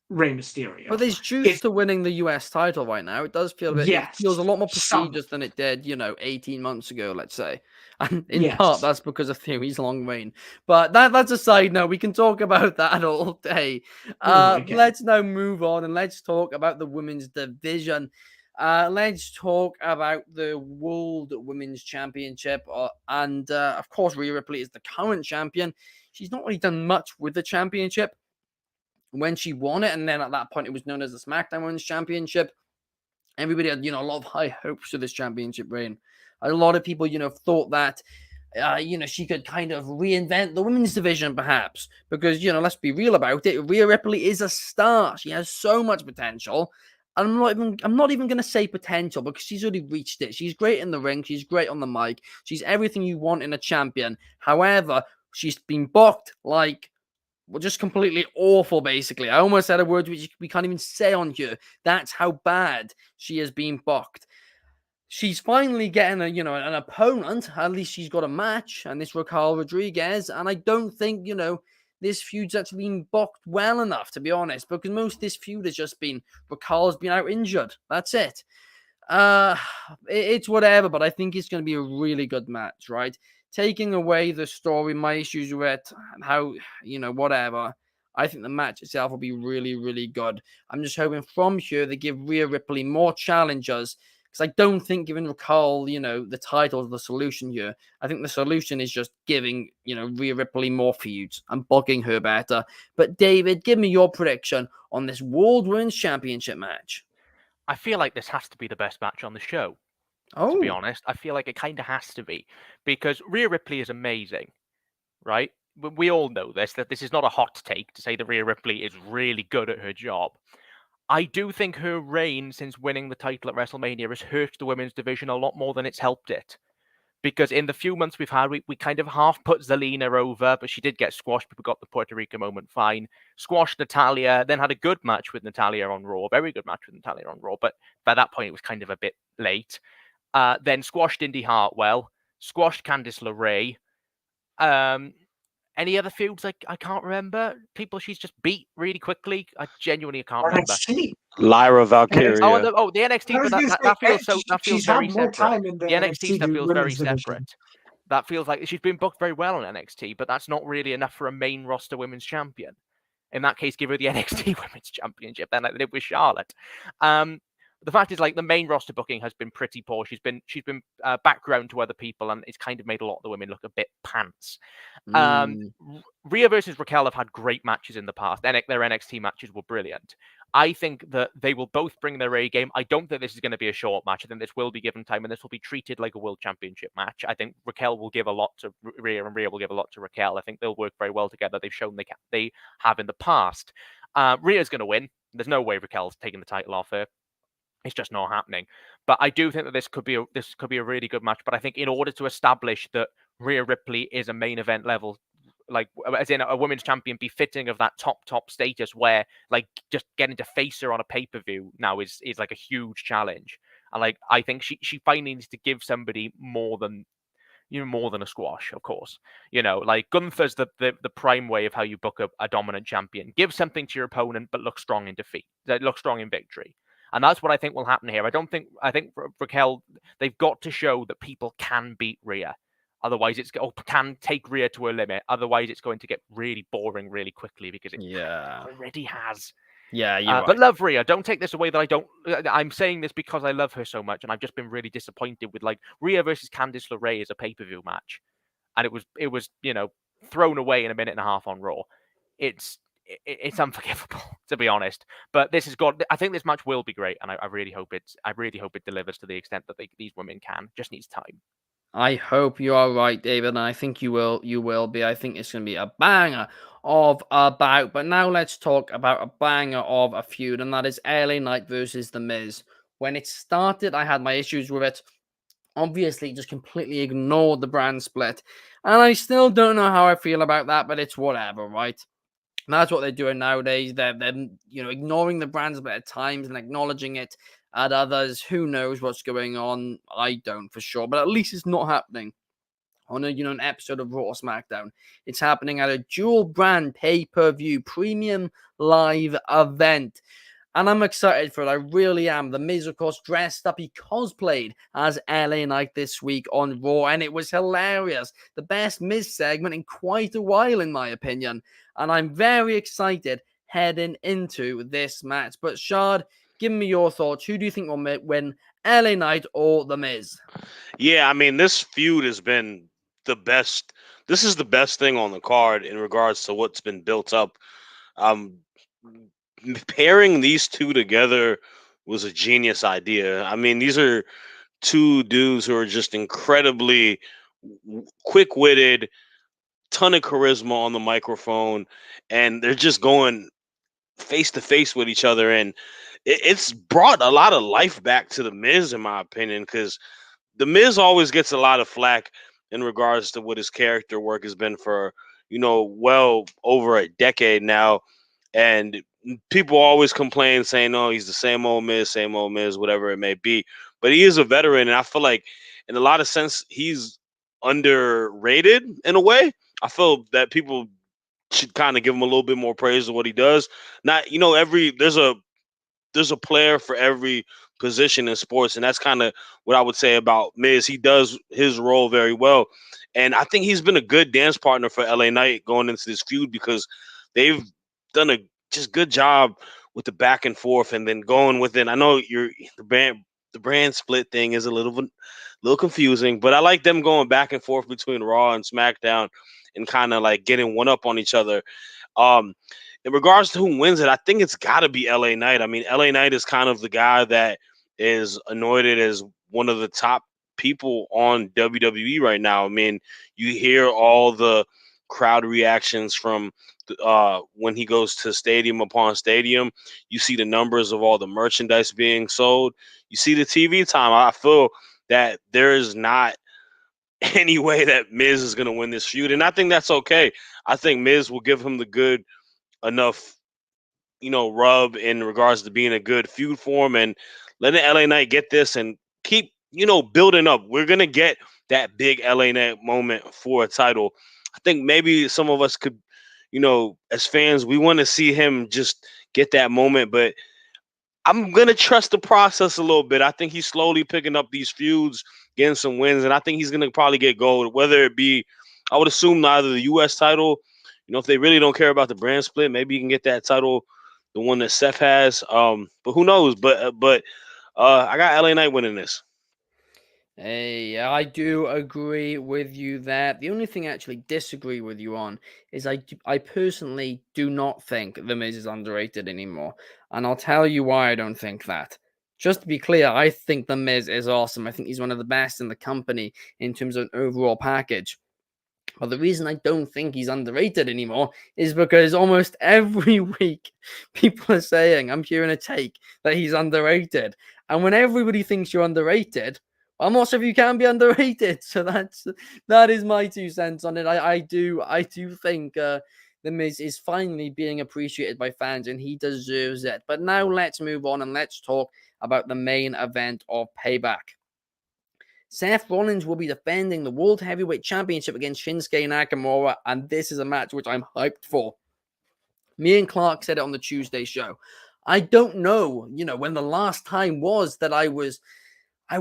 Mysterio. But there's juice to winning the US title right now. It does feel it feels a lot more prestigious than it did, 18 months ago, let's say. And in part, that's because of Theory's long reign. But that's a side note. We can talk about that all day. Let's now move on and let's talk about the women's division. Let's talk about the World Women's Championship. And of course, Rhea Ripley is the current champion. She's not really done much with the championship when she won it, and then at that point it was known as the SmackDown Women's Championship. Everybody had, a lot of high hopes for this championship reign. A lot of people, thought that, she could kind of reinvent the women's division, perhaps, because, let's be real about it. Rhea Ripley is a star. She has so much potential. I'm not even going to say potential because she's already reached it. She's great in the ring. She's great on the mic. She's everything you want in a champion. However, she's been booked like, well, just completely awful, basically. I almost said a word which we can't even say on here. That's how bad she has been booked. She's finally getting an opponent. At least she's got a match, and this Raquel Rodriguez. And I don't think, this feud's actually been booked well enough, to be honest, because most of this feud has just been Raquel's been out injured. That's it. It's whatever, but I think it's going to be a really good match, right? Taking away the story, my issues with it, how, whatever. I think the match itself will be really, really good. I'm just hoping from here they give Rhea Ripley more challengers, because I don't think giving Raquel, the title is the solution here. I think the solution is just giving, Rhea Ripley more feuds and bugging her better. But David, give me your prediction on this World Women's Championship match. I feel like this has to be the best match on the show. To be Oh, honest, I feel like it kind of has to be, because Rhea Ripley is amazing, right? We all know this, that this is not a hot take to say that Rhea Ripley is really good at her job. I do think her reign since winning the title at WrestleMania has hurt the women's division a lot more than it's helped it. Because in the few months we've had, we kind of half put Zelina over, but she did get squashed, but we got the Puerto Rico moment fine. Squashed Natalya, then had a good match with Natalya on Raw, very good match with Natalya on Raw, but by that point it was kind of a bit late. Then squashed Indy Hartwell, squashed Candice LeRae. Any other feuds I can't remember? People she's just beat really quickly. I genuinely can't remember. NXT. Lyra Valkyria. The NXT, but that feels so. That feels she's very had more separate. time in The NXT stuff feels very women's division. separate. That feels like she's been booked very well on NXT, but that's not really enough for a main roster women's champion. In that case, give her the NXT Women's Championship, then like they did with Charlotte. The fact is, like, the main roster booking has been pretty poor. She's been background to other people, and it's kind of made a lot of the women look a bit pants. Rhea versus Raquel have had great matches in the past. Their NXT matches were brilliant. I think that they will both bring their A game. I don't think this is going to be a short match. I think this will be given time, and this will be treated like a World Championship match. I think Raquel will give a lot to Rhea, and Rhea will give a lot to Raquel. I think they'll work very well together. They've shown they have in the past. Rhea's going to win. There's no way Raquel's taking the title off her. It's just not happening. But I do think that this could be a really good match. But I think in order to establish that Rhea Ripley is a main event level, like as in a women's champion, befitting of that top status, where like just getting to face her on a pay-per-view now is like a huge challenge. And like I think she finally needs to give somebody more than a squash, of course. Like Gunther's the prime way of how you book a dominant champion. Give something to your opponent, but look strong in defeat. Look strong in victory. And that's what I think will happen here. I think Raquel, they've got to show that people can beat Rhea. Otherwise, can take Rhea to her limit. Otherwise, it's going to get really boring really quickly, because it already has. Yeah, you're right. But love Rhea. Don't take this away that I'm saying this because I love her so much, and I've just been really disappointed with like Rhea versus Candice LeRae as a pay-per-view match, and it was thrown away in a minute and a half on Raw. It's unforgivable, to be honest. But I think this match will be great, and I really hope it delivers to the extent that these women can. Just needs time. I hope you are right, David, and I think you will be. I think it's going to be a banger of a bout. But now let's talk about a banger of a feud, and that is LA Knight versus The Miz. When it started, I had my issues with it. Obviously, just completely ignored the brand split, and I still don't know how I feel about that, but it's whatever, right? And that's what they're doing nowadays. They're ignoring the brand split at times and acknowledging it at others. Who knows what's going on? I don't for sure, but at least it's not happening on an episode of Raw or SmackDown. It's happening at a dual brand pay-per-view premium live event. And I'm excited for it. I really am. The Miz, of course, dressed up. He cosplayed as LA Knight this week on Raw, and it was hilarious. The best Miz segment in quite a while, in my opinion. And I'm very excited heading into this match. But Shad, give me your thoughts. Who do you think will win, LA Knight or The Miz? Yeah, I mean, this feud has been the best. This is the best thing on the card in regards to what's been built up. Pairing these two together was a genius idea. I mean, these are two dudes who are just incredibly quick-witted, ton of charisma on the microphone, and they're just going face to face with each other, and it's brought a lot of life back to the Miz, in my opinion, because the Miz always gets a lot of flack in regards to what his character work has been for, well over a decade now. And people always complain saying, "Oh, he's the same old Miz, whatever it may be." But he is a veteran, and I feel like in a lot of sense he's underrated in a way. I feel that people should kind of give him a little bit more praise of what he does. Not, every there's a player for every position in sports, and that's kind of what I would say about Miz. He does his role very well, and I think he's been a good dance partner for LA Knight going into this feud because they've done a just good job with the back and forth, and then going within. I know the brand split thing is a little confusing, but I like them going back and forth between Raw and SmackDown and kind of like getting one up on each other. Um, in regards to who wins it, I think it's got to be LA Knight. I mean, LA Knight is kind of the guy that is anointed as one of the top people on WWE right now. I mean, you hear all the crowd reactions from when he goes to stadium upon stadium. You see the numbers of all the merchandise being sold. You see the TV time. I feel that there is not any way that Miz is going to win this feud, and I think that's okay. I think Miz will give him the good enough, rub in regards to being a good feud for him, and letting LA Knight get this and keep, building up. We're gonna get that big LA Knight moment for a title. I think maybe some of us could, as fans, we want to see him just get that moment, but I'm gonna trust the process a little bit. I think he's slowly picking up these feuds, getting some wins, and I think he's gonna probably get gold. Whether it be, I would assume either the U.S. title. If they really don't care about the brand split, maybe you can get that title, the one that Seth has. But who knows? But I got LA Knight winning this. Hey, I do agree with you there. The only thing I actually disagree with you on is I personally do not think The Miz is underrated anymore. And I'll tell you why I don't think that. Just to be clear, I think The Miz is awesome. I think he's one of the best in the company in terms of an overall package. But the reason I don't think he's underrated anymore is because almost every week people are saying, I'm hearing a take, that he's underrated. And when everybody thinks you're underrated, I'm not sure if you can be underrated. So that is my 2 cents on it. I do think The Miz is finally being appreciated by fans, and he deserves it. But now let's move on and let's talk about the main event of Payback. Seth Rollins will be defending the World Heavyweight Championship against Shinsuke Nakamura, and this is a match which I'm hyped for. Me and Clark said it on the Tuesday show. I don't know, when the last time was that I was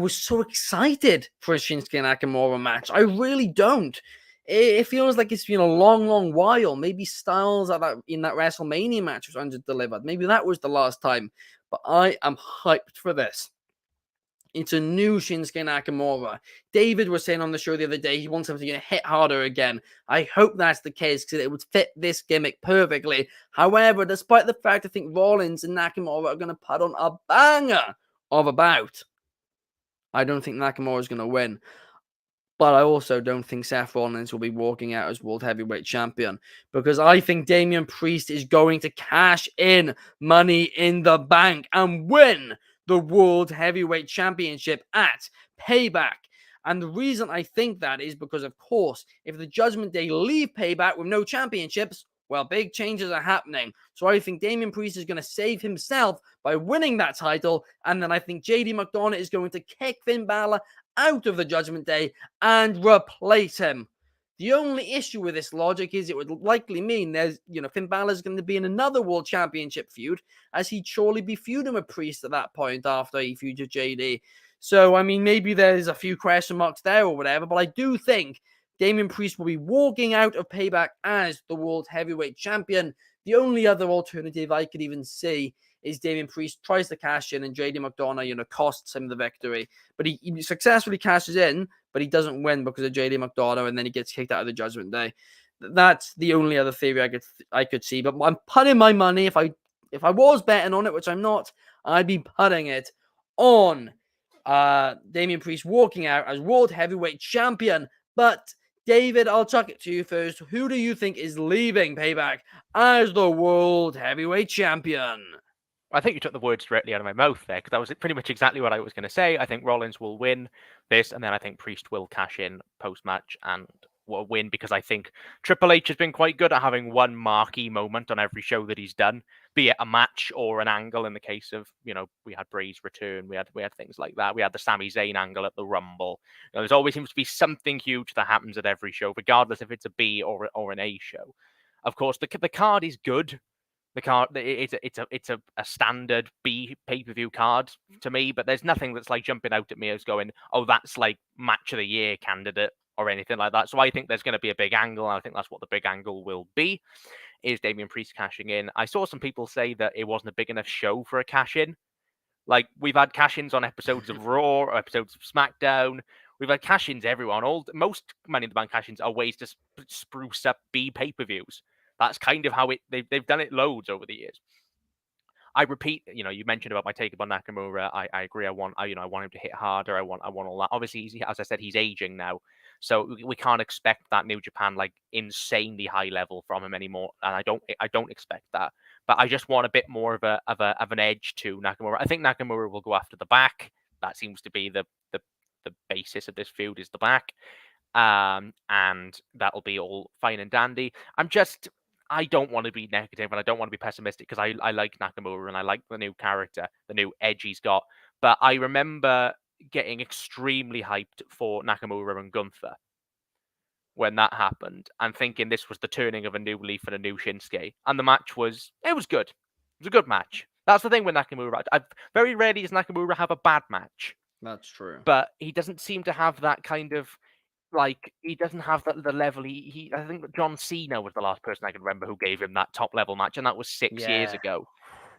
so excited for a Shinsuke Nakamura match. I really don't. It feels like it's been a long, long while. Maybe Styles in that WrestleMania match was under-delivered. Maybe that was the last time. But I am hyped for this. It's a new Shinsuke Nakamura. David was saying on the show the other day he wants him to hit harder again. I hope that's the case because it would fit this gimmick perfectly. However, despite the fact I think Rollins and Nakamura are going to put on a banger of a bout, I don't think Nakamura is going to win. But I also don't think Seth Rollins will be walking out as World Heavyweight Champion because I think Damian Priest is going to cash in Money in the Bank and win the World Heavyweight Championship at Payback. And the reason I think that is because, of course, if the Judgment Day leave Payback with no championships, well, big changes are happening. So I think Damian Priest is going to save himself by winning that title. And then I think JD McDonough is going to kick Finn Balor out of the Judgment Day and replace him. The only issue with this logic is it would likely mean there's, Finn Balor's going to be in another World Championship feud, as he'd surely be feuding with Priest at that point after he feuded with JD. So, I mean, maybe there's a few question marks there or whatever, but I do think Damian Priest will be walking out of Payback as the World Heavyweight Champion. The only other alternative I could even see is Damian Priest tries to cash in and JD McDonough, costs him the victory. But he successfully cashes in, but he doesn't win because of JD McDonough, and then he gets kicked out of the Judgment Day. That's the only other theory I could see. But I'm putting my money, if I was betting on it, which I'm not, I'd be putting it on Damian Priest walking out as World Heavyweight Champion. But David, I'll chuck it to you first. Who do you think is leaving Payback as the World Heavyweight Champion? I think you took the words directly out of my mouth there, because that was pretty much exactly what I was going to say. I think Rollins will win this, and then I think Priest will cash in post-match and will win, because I think Triple H has been quite good at having one marquee moment on every show that he's done, be it a match or an angle. In the case of, we had Bray's return, we had things like that. We had the Sami Zayn angle at the Rumble. There's always seems to be something huge that happens at every show, regardless if it's a B or an A show. Of course, the card is good. The card, it's a standard B pay-per-view card to me, but there's nothing that's like jumping out at me as going, oh, that's like match of the year candidate or anything like that. So I think there's going to be a big angle, and I think that's what the big angle will be, is Damian Priest cashing in. I saw some people say that it wasn't a big enough show for a cash-in. Like, we've had cash-ins on episodes of Raw or episodes of SmackDown. We've had cash-ins everywhere. Most Money in the Bank cash-ins are ways to spruce up B pay-per-views. That's kind of how they've done it loads over the years. I repeat, you mentioned about my take about Nakamura. I agree. I want him to hit harder. I want all that. Obviously, as I said, he's aging now, so we can't expect that New Japan like insanely high level from him anymore. And I don't expect that. But I just want a bit more of an edge to Nakamura. I think Nakamura will go after the back. That seems to be the basis of this feud, is the back. And that'll be all fine and dandy. I don't want to be negative and I don't want to be pessimistic, because I like Nakamura and I like the new character, the new edge he's got. But I remember getting extremely hyped for Nakamura and Gunther when that happened, and thinking this was the turning of a new leaf and a new Shinsuke. And the match was good. It was a good match. That's the thing with Nakamura. Very rarely does Nakamura have a bad match. That's true. But he doesn't seem to have that kind of, like, he doesn't have the level. I think that John Cena was the last person I can remember who gave him that top level match, and that was 6 years ago.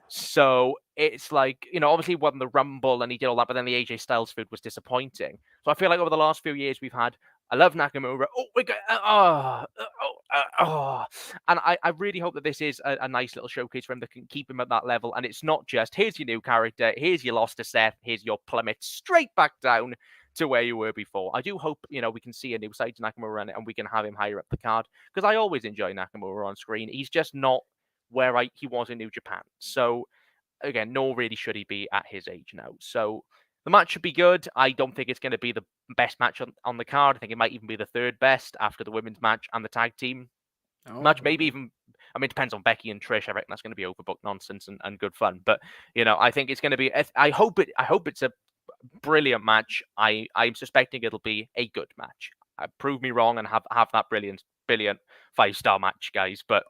So it's like, obviously he won the Rumble and he did all that, but then the AJ Styles feud was disappointing. So I feel like over the last few years we've had, I love Nakamura. And I really hope that this is a nice little showcase for him that can keep him at that level. And it's not just, here's your new character, here's your loss to Seth, here's your plummet straight back down to where you were before. I do hope, we can see a new side to Nakamura and we can have him higher up the card, because I always enjoy Nakamura on screen. He's just not where he was in New Japan. So again, nor really should he be at his age now. So the match should be good. I don't think it's going to be the best match on the card. I think it might even be the third best after the women's match and the tag team match. Maybe even, it depends on Becky and Trish. I reckon that's going to be overbooked nonsense and good fun. But, I think it's going to be, I hope it's a brilliant match. I'm suspecting it'll be a good match. Prove me wrong and have that brilliant 5-star match, guys. But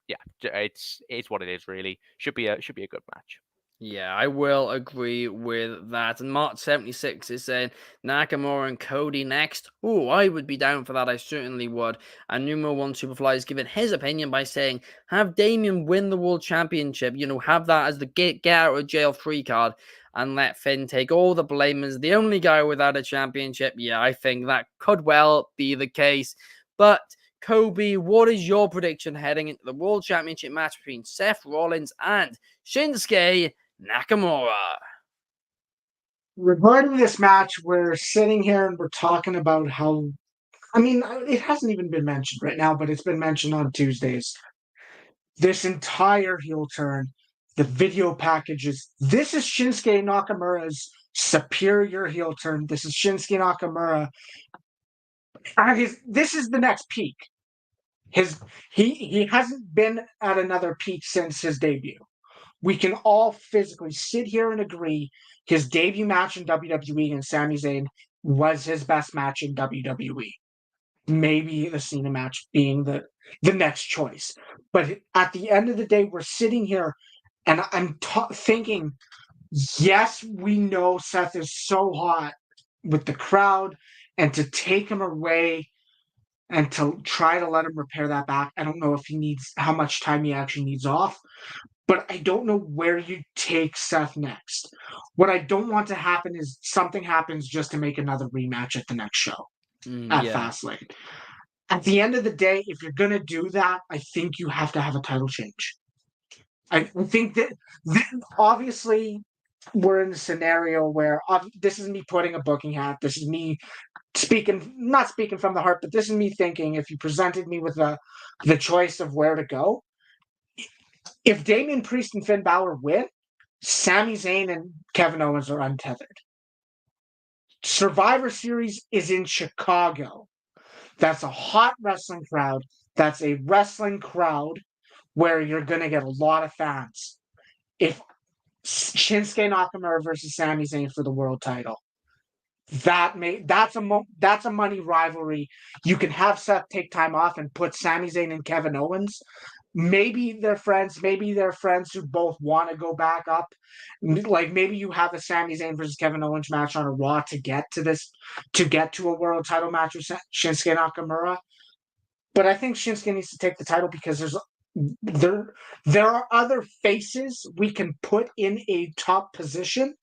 yeah, it's what it is, really. Should be a good match. Yeah, I will agree with that. And Mark76 is saying Nakamura and Cody next. Oh, I would be down for that. I certainly would. And Numero 1 Superfly has given his opinion by saying, have Damian win the World Championship. Have that as the get out of jail free card, and let Finn take all the blame as the only guy without a championship. Yeah, I think that could well be the case. But Coby, what is your prediction heading into the World Championship match between Seth Rollins and Shinsuke Nakamura? Regarding this match, we're sitting here and we're talking about how, it hasn't even been mentioned right now, but it's been mentioned on Tuesdays. This entire heel turn, the video packages, this is Shinsuke Nakamura's superior heel turn. This is Shinsuke Nakamura. This is the next peak. He hasn't been at another peak since his debut. We can all physically sit here and agree his debut match in WWE and Sami Zayn was his best match in WWE. Maybe the Cena match being the next choice. But at the end of the day, we're sitting here and I'm thinking, yes, we know Seth is so hot with the crowd, and to take him away and to try to let him repair that back, I don't know if how much time he actually needs off. But I don't know where you take Seth next. What I don't want to happen is something happens just to make another rematch at the next show at Fastlane. At the end of the day, if you're going to do that, I think you have to have a title change. I think that obviously we're in a scenario where this is me putting a booking hat. This is me not speaking from the heart, but this is me thinking. If you presented me with the choice of where to go, if Damian Priest and Finn Balor win, Sami Zayn and Kevin Owens are untethered. Survivor Series is in Chicago. That's a hot wrestling crowd. That's a wrestling crowd where you're going to get a lot of fans. If Shinsuke Nakamura versus Sami Zayn for the world title, that's a money rivalry. You can have Seth take time off and put Sami Zayn and Kevin Owens. Maybe they're friends. Maybe they're friends who both want to go back up. Like maybe you have a Sami Zayn versus Kevin Owens match on a Raw to get to a world title match with Shinsuke Nakamura. But I think Shinsuke needs to take the title because there are other faces we can put in a top position.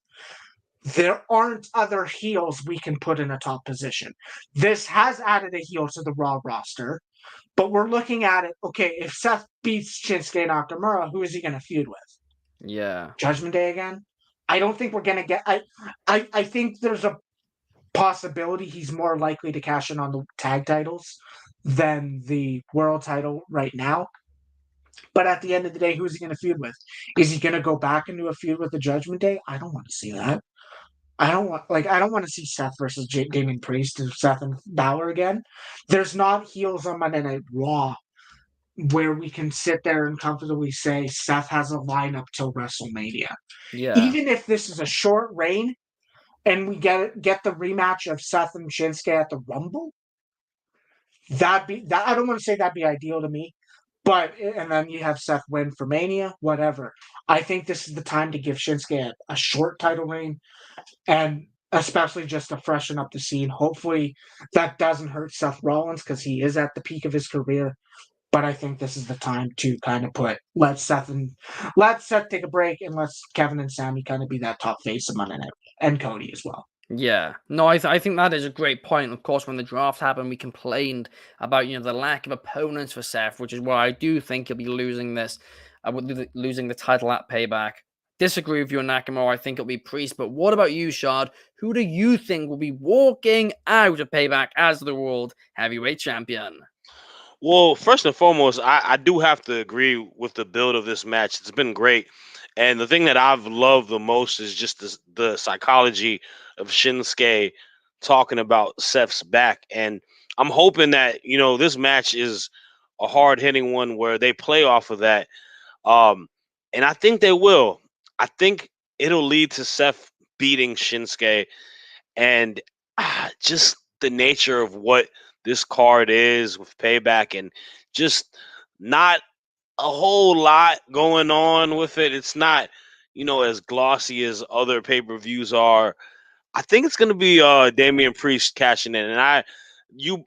There aren't other heels we can put in a top position. This has added a heel to the Raw roster, but we're looking at it, okay, if Seth beats Shinsuke Nakamura, who is he going to feud with? Yeah. Judgment Day again? I don't think we're going to get... I think there's a possibility he's more likely to cash in on the tag titles than the world title right now. But at the end of the day, who's he going to feud with? Is he going to go back into a feud with the Judgment Day? I don't want to see that. I don't want to see Seth versus Damian Priest and Seth and Balor again. There's not heels on Monday Night Raw where we can sit there and comfortably say Seth has a lineup till WrestleMania. Yeah. Even if this is a short reign and we get the rematch of Seth and Shinsuke at the Rumble, I don't want to say that'd be ideal to me. But, and then you have Seth win for Mania, whatever. I think this is the time to give Shinsuke a short title reign, and especially just to freshen up the scene. Hopefully that doesn't hurt Seth Rollins because he is at the peak of his career. But I think this is the time to kind of let Seth take a break and let Kevin and Sami kind of be that top face of Monday Night, and Cody as well. Yeah, no, I think that is a great point. Of course, when the draft happened, we complained about the lack of opponents for Seth, which is why I do think he'll be losing this, losing the title at Payback. Disagree with you on Nakamura. I think it'll be Priest. But what about you, Shad? Who do you think will be walking out of Payback as the World Heavyweight Champion? Well, first and foremost, I do have to agree with the build of this match. It's been great. And the thing that I've loved the most is just the psychology of Shinsuke talking about Seth's back. And I'm hoping that, this match is a hard-hitting one where they play off of that. And I think they will. I think it'll lead to Seth beating Shinsuke. And just the nature of what this card is with Payback and just not a whole lot going on with it. It's not, as glossy as other pay-per-views are. I think it's going to be Damian Priest cashing in. And you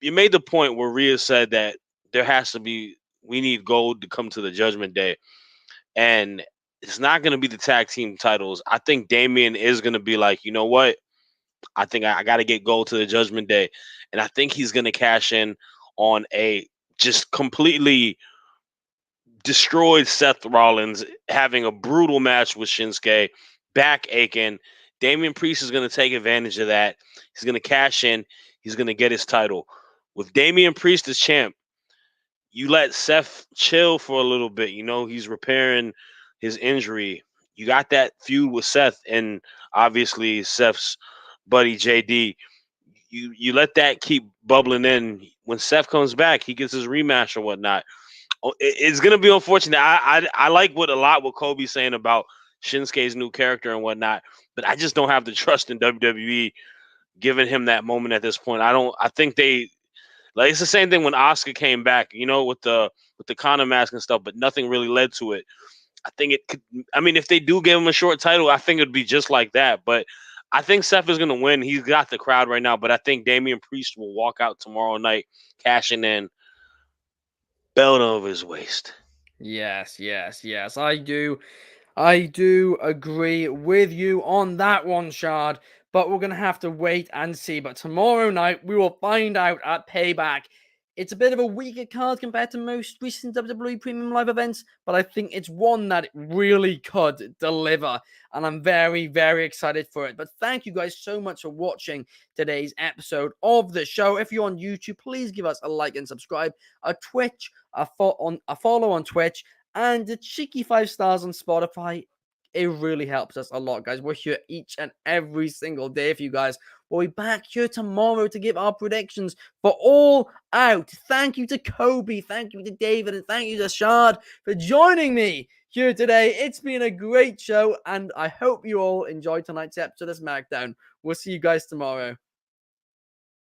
made the point where Rhea said that we need gold to come to the Judgment Day. And it's not going to be the tag team titles. I think Damian is going to be like, you know what? I think I got to get gold to the Judgment Day. And I think he's going to cash in on a just completely destroyed Seth Rollins, having a brutal match with Shinsuke, back aching. Damian Priest is going to take advantage of that. He's going to cash in. He's going to get his title. With Damian Priest as champ, you let Seth chill for a little bit. He's repairing his injury. You got that feud with Seth and obviously Seth's buddy JD. You let that keep bubbling in. When Seth comes back, he gets his rematch or whatnot. It's gonna be unfortunate. I like what Coby's saying about Shinsuke's new character and whatnot, but I just don't have the trust in WWE giving him that moment at this point. I think they it's the same thing when Asuka came back, with the Conor mask and stuff, but nothing really led to it. I think it could. I mean, if they do give him a short title, I think it'd be just like that. But I think Seth is going to win. He's got the crowd right now, but I think Damian Priest will walk out tomorrow night, cashing in, belt over his waist. Yes. I do agree with you on that one, Shard. But we're going to have to wait and see. But tomorrow night, we will find out at Payback It's a bit of a weaker card compared to most recent WWE Premium Live events, but I think it's one that really could deliver, and I'm very, very excited for it. But thank you guys so much for watching today's episode of the show. If you're on YouTube, please give us a like and subscribe, a follow on Twitch, and a cheeky 5 stars on Spotify. It really helps us a lot, guys. We're here each and every single day for you guys. We'll be back here tomorrow to give our predictions for All Out. Thank you to Coby, thank you to David, and thank you to Shad for joining me here today. It's been a great show, and I hope you all enjoyed tonight's episode of SmackDown. We'll see you guys tomorrow.